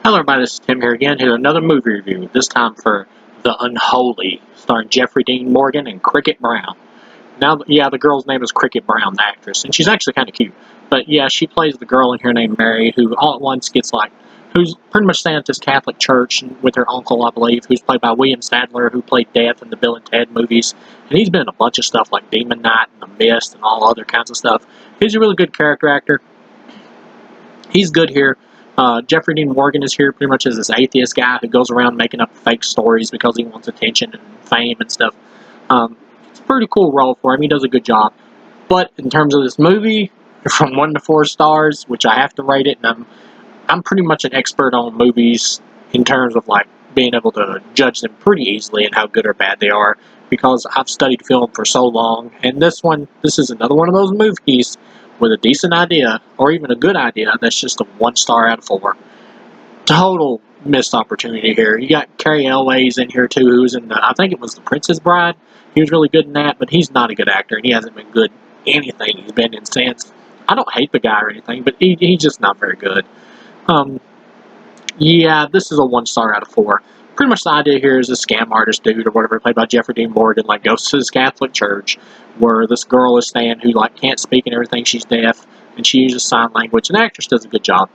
Hello everybody, this is Tim here again. Here's another movie review, this time for The Unholy, starring Jeffrey Dean Morgan and Cricket Brown. Now, yeah, the girl's name is Cricket Brown, the actress, and she's actually kind of cute. But yeah, she plays the girl in here named Mary, who all at once gets who's pretty much staying at this Catholic church with her uncle, I believe, who's played by William Sadler, who played Death in the Bill and Ted movies. And he's been in a bunch of stuff like Demon Knight and The Mist and all other kinds of stuff. He's a really good character actor. He's good here. Jeffrey Dean Morgan is here pretty much as this atheist guy who goes around making up fake stories because he wants attention and fame and stuff. It's a pretty cool role for him. He does a good job. But in terms of this movie, from 1 to 4 stars, which I have to rate it, and I'm pretty much an expert on movies in terms of like being able to judge them pretty easily and how good or bad they are because I've studied film for so long. And this is another one of those movies with a decent idea, or even a good idea, that's just a 1 star out of 4. Total missed opportunity here. You got Carrie Elway's in here too, who's in I think it was The Princess Bride. He was really good in that, but he's not a good actor, and he hasn't been good anything he's been in since. I don't hate the guy or anything, but he's just not very good. Yeah, this is a 1 star out of 4. Pretty much the idea here is a scam artist dude or whatever, played by Jeffrey Dean Morgan, goes to this Catholic church where this girl is staying who can't speak and everything. She's deaf and she uses sign language, and the actress does a good job.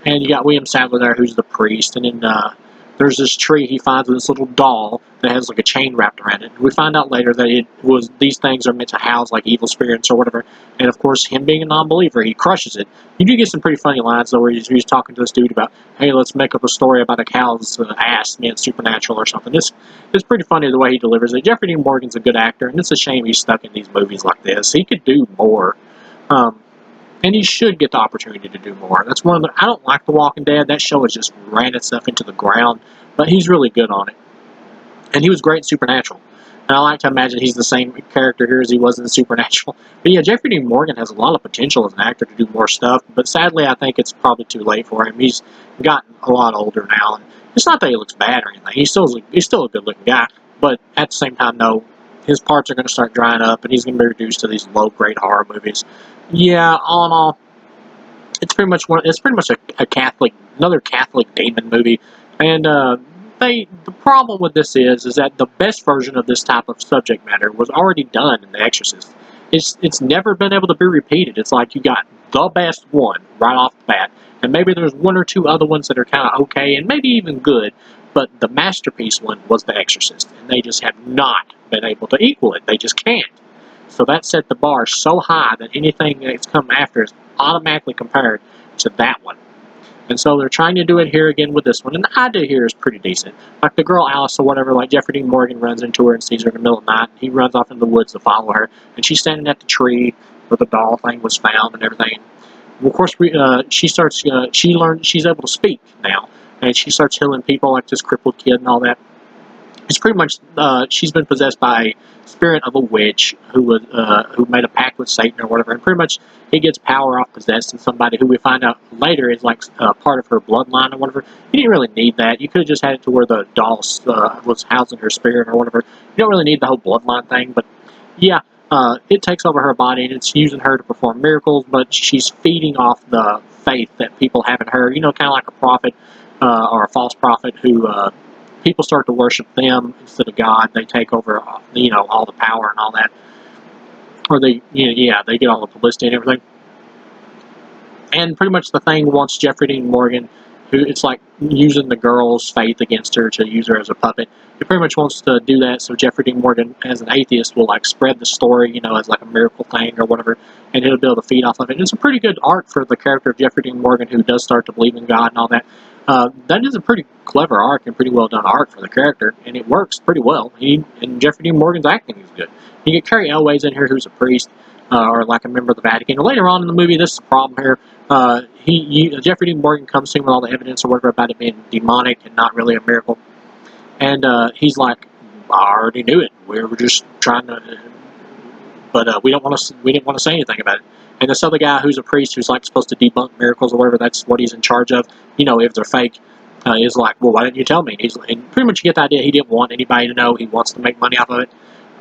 And you got William Sadler there, who's the priest, and then there's this tree he finds with this little doll that has a chain wrapped around it. We find out later that these things are meant to house evil spirits or whatever. And of course, him being a non-believer, he crushes it. You do get some pretty funny lines though, where he's talking to this dude about, hey, let's make up a story about a cow's ass being supernatural or something. It's pretty funny the way he delivers it. Jeffrey Dean Morgan's a good actor, and it's a shame he's stuck in these movies like this. He could do more. And he should get the opportunity to do more. That's one of the. I don't like The Walking Dead. That show has just ran itself into the ground, but he's really good on it. And he was great in Supernatural. And I like to imagine he's the same character here as he was in Supernatural. But yeah, Jeffrey Dean Morgan has a lot of potential as an actor to do more stuff, but sadly I think it's probably too late for him. He's gotten a lot older now, and it's not that he looks bad or anything. He's still a good-looking guy, but at the same time, no, his parts are going to start drying up, and he's going to be reduced to these low-grade horror movies. Yeah, all in all, it's pretty much another Catholic demon movie, and the problem with this is that the best version of this type of subject matter was already done in The Exorcist. It's never been able to be repeated. It's like you got the best one right off the bat, and maybe there's 1 or 2 other ones that are kind of okay and maybe even good, but the masterpiece one was The Exorcist, and they just have not been able to equal it. They just can't. So that set the bar so high that anything that's come after is automatically compared to that one. And so they're trying to do it here again with this one. And the idea here is pretty decent. Like the girl Alice or whatever, Jeffrey Dean Morgan runs into her and sees her in the middle of the night. And he runs off in the woods to follow her. And she's standing at the tree where the doll thing was found and everything. And of course, she's able to speak now. And she starts healing people like this crippled kid and all that. It's pretty much, she's been possessed by a spirit of a witch who made a pact with Satan or whatever, and pretty much he gets power off possessing somebody who we find out later is part of her bloodline or whatever. You didn't really need that. You could have just had it to where the doll was housing her spirit or whatever. You don't really need the whole bloodline thing, but yeah, it takes over her body and it's using her to perform miracles, but she's feeding off the faith that people have in her, kind of like a prophet or a false prophet who people start to worship them instead of God. They take over, all the power and all that. Or they get all the publicity and everything. And pretty much the thing wants Jeffrey Dean Morgan, who it's like using the girl's faith against her to use her as a puppet. He pretty much wants to do that so Jeffrey Dean Morgan, as an atheist, will spread the story, as a miracle thing or whatever, and he'll be able to feed off of it. And it's a pretty good arc for the character of Jeffrey Dean Morgan, who does start to believe in God and all that. That is a pretty clever arc and pretty well done arc for the character, and it works pretty well. And Jeffrey Dean Morgan's acting is good. You get Carrie Elway's in here, who's a priest, or a member of the Vatican. And later on in the movie, this is the problem here. Jeffrey Dean Morgan comes to him with all the evidence or whatever about it being demonic and not really a miracle. And he's like, I already knew it. We were just trying to, but we didn't want to say anything about it. And this other guy who's a priest who's supposed to debunk miracles or whatever, that's what he's in charge of, if they're fake, is like, well, why didn't you tell me? And pretty much you get the idea he didn't want anybody to know. He wants to make money off of it.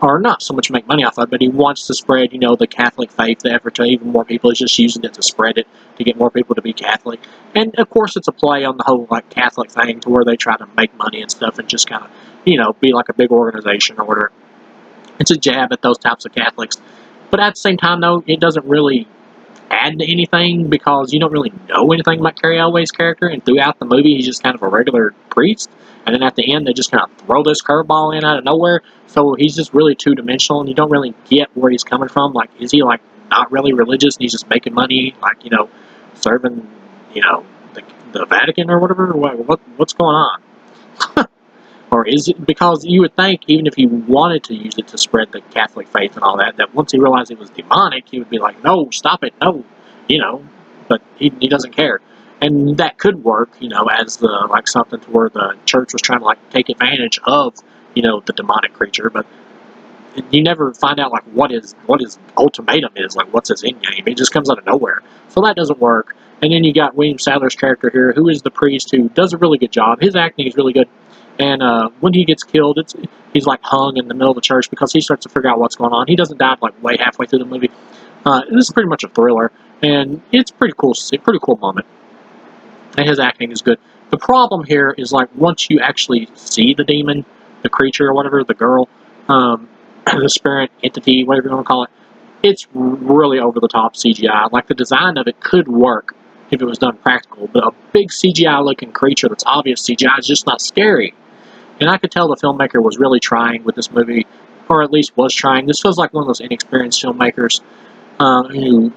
or not so much make money off of it, but he wants to spread, the Catholic faith ever to even more people. He's just using it to spread it, to get more people to be Catholic. And of course, it's a play on the whole like Catholic thing, to where they try to make money and stuff, and just kind of, be like a big organization or whatever. It's a jab at those types of Catholics. But at the same time, though, it doesn't really add to anything, because you don't really know anything about Carrie Elway's character, and throughout the movie he's just kind of a regular priest, and then at the end they just kind of throw this curveball in out of nowhere, so he's just really two-dimensional, and you don't really get where he's coming from. Like, is he like not really religious and he's just making money, like, serving, the Vatican or whatever? What's going on? Or is it because you would think, even if he wanted to use it to spread the Catholic faith and all that, that once he realized it was demonic, he would be like, no, stop it, no, but he doesn't care. And that could work, as like something to where the church was trying to like take advantage of, the demonic creature, but you never find out like what his ultimatum is, like what's his end game. It just comes out of nowhere. So that doesn't work. And then you got William Sadler's character here, who is the priest, who does a really good job. His acting is really good. And when he gets killed, he's like hung in the middle of the church, because he starts to figure out what's going on. He doesn't die like way halfway through the movie. This is pretty much a thriller, and it's pretty cool moment. And his acting is good. The problem here is, like, once you actually see the demon, the creature or whatever, the girl, the spirit, entity, whatever you want to call it, it's really over the top CGI. Like, the design of it could work if it was done practical, but a big CGI looking creature that's obvious CGI is just not scary. And I could tell the filmmaker was really trying with this movie, or at least was trying. This feels like one of those inexperienced filmmakers who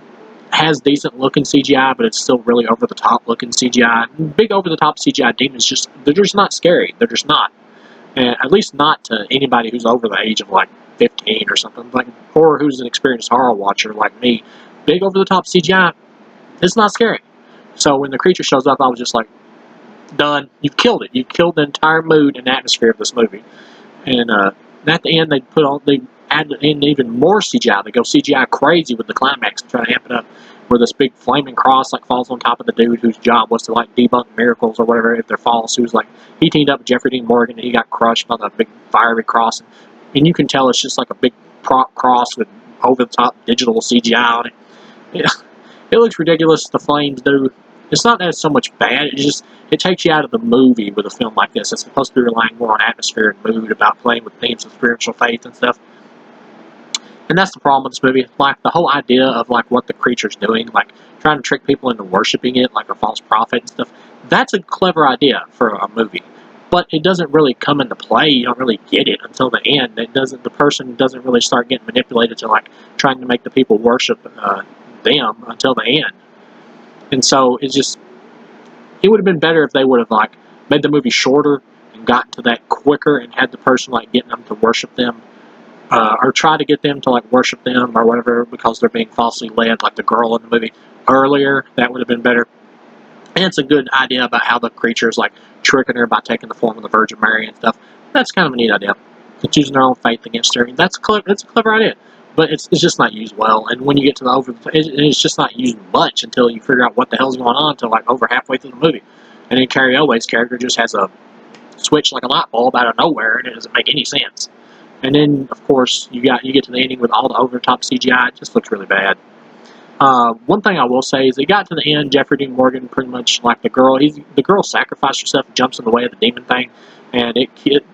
has decent looking CGI, but it's still really over the top looking CGI. Big over the top CGI demons, they're just not scary. They're just not. And at least not to anybody who's over the age of like 15 or something, like, or who's an experienced horror watcher like me. Big over the top CGI, it's not scary. So when the creature shows up, I was just like, done. You've killed it. You've killed the entire mood and atmosphere of this movie. And at the end, they add in even more CGI. They go CGI crazy with the climax and try to amp it up, where this big flaming cross like falls on top of the dude whose job was to like debunk miracles or whatever if they're false. Who's like, he teamed up with Jeffrey Dean Morgan and he got crushed by the big fiery cross, and you can tell it's just like a big prop cross with over the top digital CGI on it. It looks ridiculous. The flames do. It's not that it's so much bad. It takes you out of the movie with a film like this. It's supposed to be relying more on atmosphere and mood, about playing with themes of spiritual faith and stuff. And that's the problem with this movie. Like, the whole idea of like what the creature's doing, like trying to trick people into worshiping it like a false prophet and stuff. That's a clever idea for a movie, but it doesn't really come into play. You don't really get it until the end. The person doesn't really start getting manipulated to like trying to make the people worship them until the end. And so it would have been better if they would have like made the movie shorter and gotten to that quicker and had the person like getting them to worship them, or try to get them to like worship them or whatever, because they're being falsely led, like the girl in the movie earlier. That would have been better. And it's a good idea about how the creature's like tricking her by taking the form of the Virgin Mary and stuff. That's kind of a neat idea. It's using their own faith against her. That's clever. It's a clever idea. But it's just not used well. And when you get to it's just not used much until you figure out what the hell's going on until like over halfway through the movie. And then Carrie Elway's character just has a switch like a light bulb out of nowhere, and it doesn't make any sense. And then, of course, you get to the ending with all the over-the-top CGI. It just looks really bad. One thing I will say is, it got to the end, Jeffrey Dean Morgan, pretty much like the girl sacrificed herself, jumps in the way of the demon thing, and it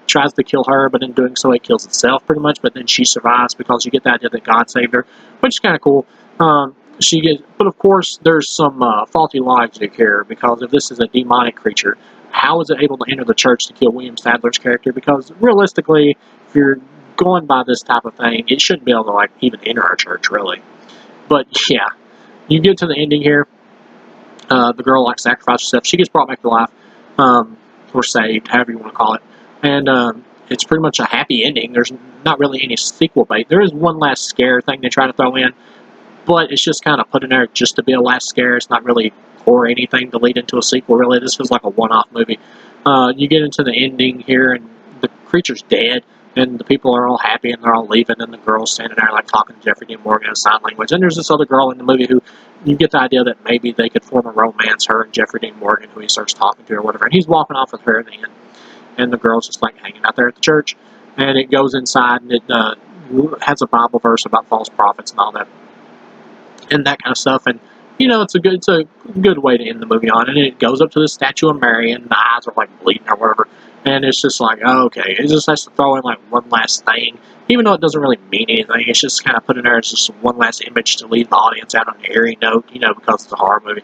tries to kill her, but in doing so, it kills itself pretty much. But then she survives, because you get the idea that God saved her, which is kind of cool. But of course, there's some faulty logic here, because if this is a demonic creature, how is it able to enter the church to kill William Sadler's character? Because realistically, if you're going by this type of thing, it shouldn't be able to like even enter our church, really. But yeah, you get to the ending here. The girl like sacrifices herself. She gets brought back to life, or saved, however you want to call it. And it's pretty much a happy ending. There's not really any sequel bait. There is one last scare thing they try to throw in, but it's just kind of put in there just to be a last scare. It's not really or anything to lead into a sequel, really. This was like a one-off movie. You get into the ending here, and the creature's dead, and the people are all happy, and they're all leaving, and the girl's standing there like talking to Jeffrey Dean Morgan in sign language. And there's this other girl in the movie who you get the idea that maybe they could form a romance, her and Jeffrey Dean Morgan, who he starts talking to or whatever. And he's walking off with her in the end, and the girl's just like hanging out there at the church. And it goes inside, and has a Bible verse about false prophets and all that, and that kind of stuff. And it's a good way to end the movie on. And it goes up to the statue of Mary, and the eyes are like bleeding or whatever. And it's just like, okay, it just has to throw in like one last thing, even though it doesn't really mean anything. It's just kind of put in there as just one last image to leave the audience out on an airy note, because it's a horror movie.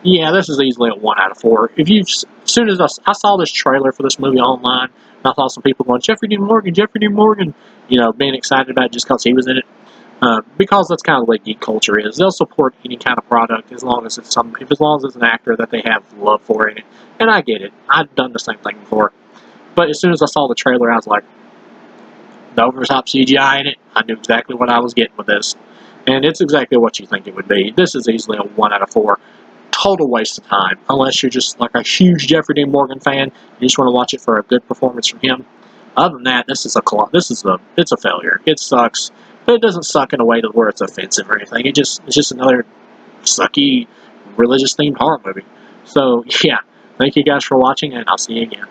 Yeah, this is easily a 1 out of 4. As soon as I saw this trailer for this movie online, and I saw some people going, Jeffrey Dean Morgan, being excited about it just because he was in it. Because that's kind of the way geek culture is. They'll support any kind of product as long as it's an actor that they have love for in it. And I get it. I've done the same thing before. But as soon as I saw the trailer, I was like, the over-the-top CGI in it, I knew exactly what I was getting with this. And it's exactly what you think it would be. This is easily a 1 out of 4. Total waste of time, unless you're just like a huge Jeffrey Dean Morgan fan. You just want to watch it for a good performance from him. Other than that, it's a failure. It sucks, but it doesn't suck in a way to where it's offensive or anything. It's just another sucky religious themed horror movie. So yeah, thank you guys for watching, and I'll see you again.